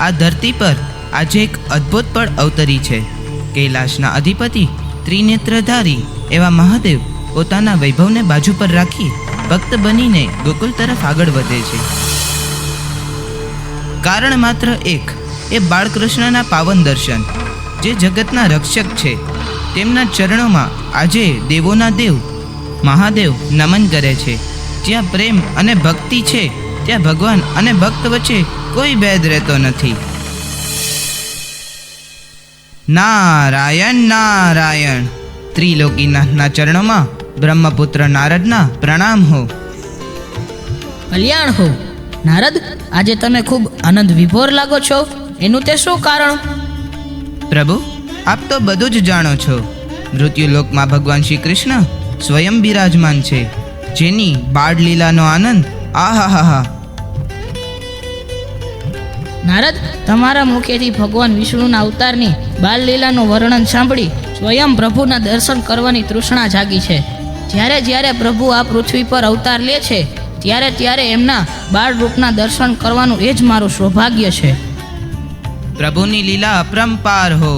આ ધરતી પર આજે એક અદ્ભુત પળ અવતરી છે. કૈલાશના અધિપતિ ત્રિનેત્રધારી એવા મહાદેવ પોતાના વૈભવને બાજુ પર રાખી ભક્ત બનીને ગોકુલ તરફ આગળ વધે છે. કારણ માત્ર એક, એ બાળકૃષ્ણના પાવન દર્શન, જે જગતના રક્ષક છે. તેમના ચરણોમાં આજે દેવોના દેવ મહાદેવ નમન કરે છે. જ્યાં પ્રેમ અને ભક્તિ છે ત્યાં ભગવાન અને ભક્ત વચ્ચે કોઈ ભેદ રહેતો નથી. નારાયણ નારાયણ. ત્રિલોકીનાથના ચરણોમાં બ્રહ્મપુત્ર નારદના પ્રણામ હો. કલ્યાણ હો. નારદ, આજે તમે ખૂબ આનંદ વિભોર લાગો છો. એનું તે શું કારણ? પ્રભુ, આપ તો બધું જ જાણો છો. મૃત્યુલોકમાં ભગવાન શ્રી કૃષ્ણ સ્વયં બિરાજમાન છે, જેની બાળ લીલાનો આનંદ આહાહા. નારદ, તમારા મુખેથી ભગવાન વિષ્ણુના અવતારની બાલ લીલાનું વર્ણન સાંભળી સ્વયં પ્રભુના દર્શન કરવાની તૃષ્ણા જાગી છે. જ્યારે જ્યારે પ્રભુ આ પૃથ્વી પર અવતાર લે છે ત્યારે ત્યારે એમના બાળ રૂપના દર્શન કરવાનું એ જ મારું સૌભાગ્ય છે. પ્રભુની લીલા અપરંપાર હો.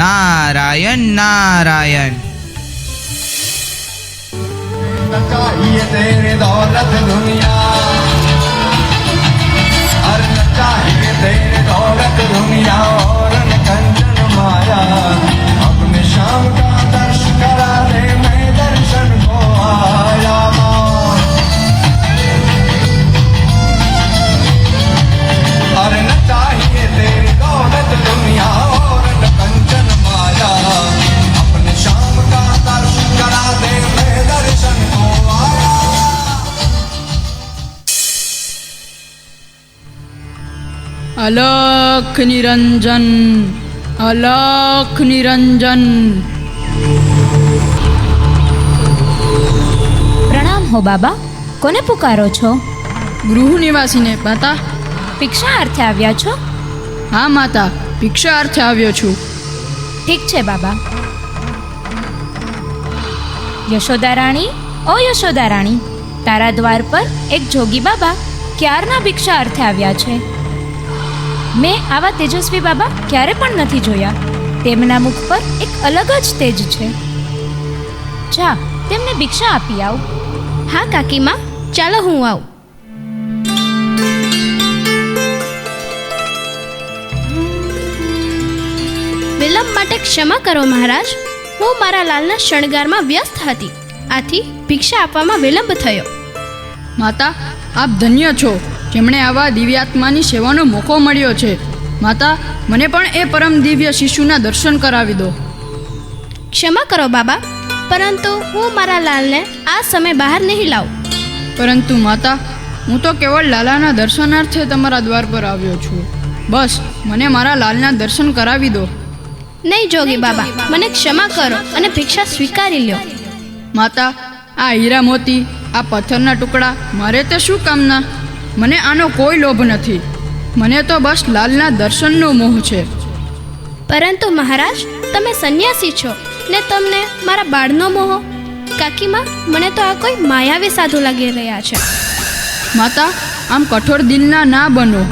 નારાયણ નારાયણ. चाहिए तेरे दौलत दुनिया, हर चाहिए तेरे दौलत दुनिया और न कंचन माया. अपने शाम का दर्श करा दे, मैं दर्शन को आया. हर न चाहिए तेरी दौलत दुनिया और न कंचन माया. अपने शाम का दर्श करा दे, मैं दर्शन को અલખ નિરંજન, અલખ નિરંજન. પ્રણામ હો બાબા. કોને પુકારો છો? ગૃહ નિવાસીને. માતા? ભિક્ષા અર્થે આવ્યા છો? હા માતા, ભિક્ષા અર્થે આવ્યો છું. ઠીક છે બાબા. યશોદા રાણી, ઓ યશોદા રાણી, તારા દ્વાર પર એક જોગી બાબા ક્યારના ભિક્ષા અર્થે આવ્યા છે. મેં આવા તેજસ્વી બાબા ક્યારે પણ નથી જોયા. તેમના મુખ પર એક અલગ જ તેજ છે. જા, તેમને ભિક્ષા આપી આવ. હા કાકીમાં, ચાલો હું આવું. વિલંબ માટે ક્ષમા કરો મહારાજ. હું મારા લાલના શણગારમાં વ્યસ્ત હતી, આથી ભિક્ષા આપવામાં વિલંબ થયો. માતા, આપ ધન્ય છો જેમણે આવા દિવ્યાત્માની સેવાનો મોકો મળ્યો છે. માતા, મને પણ એ પરમ દિવ્ય શિશુના દર્શન કરાવી દો. ક્ષમા કરો બાબા, પરંતુ હું મારા લાલને આ સમય બહાર નહીં લાવું. પરંતુ માતા, હું તો કેવળ લાલાના દર્શનાર્થે તમારા દ્વાર પર આવ્યો છું. બસ મને મારા લાલના દર્શન કરાવી દો. નહીં જોગી બાબા, મને ક્ષમા કરો અને ભિક્ષા સ્વીકારી લ્યો. માતા, આ હીરા મોતી, આ પથ્થરના ટુકડા મારે તે શું કામના? મને આનો કોઈ લોભ નથી. મને તો બસ લાલના દર્શનનો મોહ છે. પરંતુ મહારાજ, તમે સંન્યાસી છો ને તમને મારા બાળનો મોહ? કાકીમાં, મને તો આ કોઈ માયાવી સાધુ લાગી રહ્યા છે. માતા, આમ કઠોર દિલના ના બનો.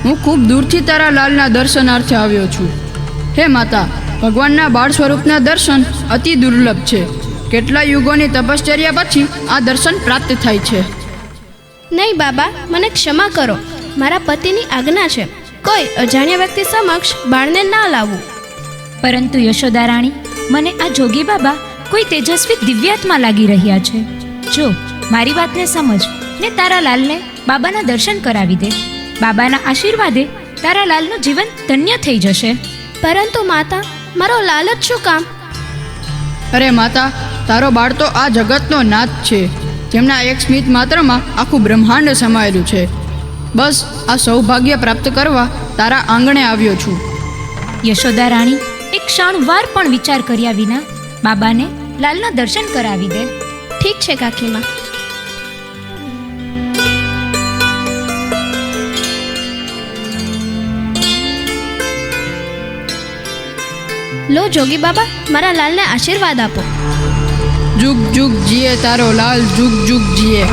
હું ખૂબ દૂરથી તારા લાલના દર્શનાર્થે આવ્યો છું. હે માતા, ભગવાનના બાળ સ્વરૂપના દર્શન અતિ દુર્લભ છે. કેટલા યુગોની તપશ્ચર્યા પછી આ દર્શન પ્રાપ્ત થાય છે. નહીં બાબા, મને ક્ષમા કરો. મારા પતિની આજ્ઞા છે, કોઈ અજાણ્યા વ્યક્તિ સમક્ષ બાળને ના લાવવું. પરંતુ યશોદા રાણી, મને આ જોગી બાબા કોઈ તેજસ્વી દિવ્યાત્મા લાગી રહ્યા છે. જો મારી વાતને સમજ ને તારા લાલને બાબાના દર્શન કરાવી દે. બાબાના આશીર્વાદે તારા લાલનું જીવન ધન્ય થઈ જશે. પરંતુ માતા, મારો લાલ જ શું કામ? અરે માતા, તારો બાળ તો આ જગતનો નાથ છે, જેમના એક સ્મિત માત્રમાં આખું બ્રહ્માંડ સમાયેલું છે. બસ આ સૌભાગ્ય પ્રાપ્ત કરવા તારા આંગણે આવ્યો છું. યશોદા રાણી, એક ક્ષણવાર પણ વિચાર કર્યા વિના બાબાને લાલના દર્શન કરાવી દે. ઠીક છે કાકીમાં. લો જોગી બાબા, મારા લાલને આશીર્વાદ આપો. જુગ જુગ જીએ તારો લાલ, જુગ જુગ જીએ.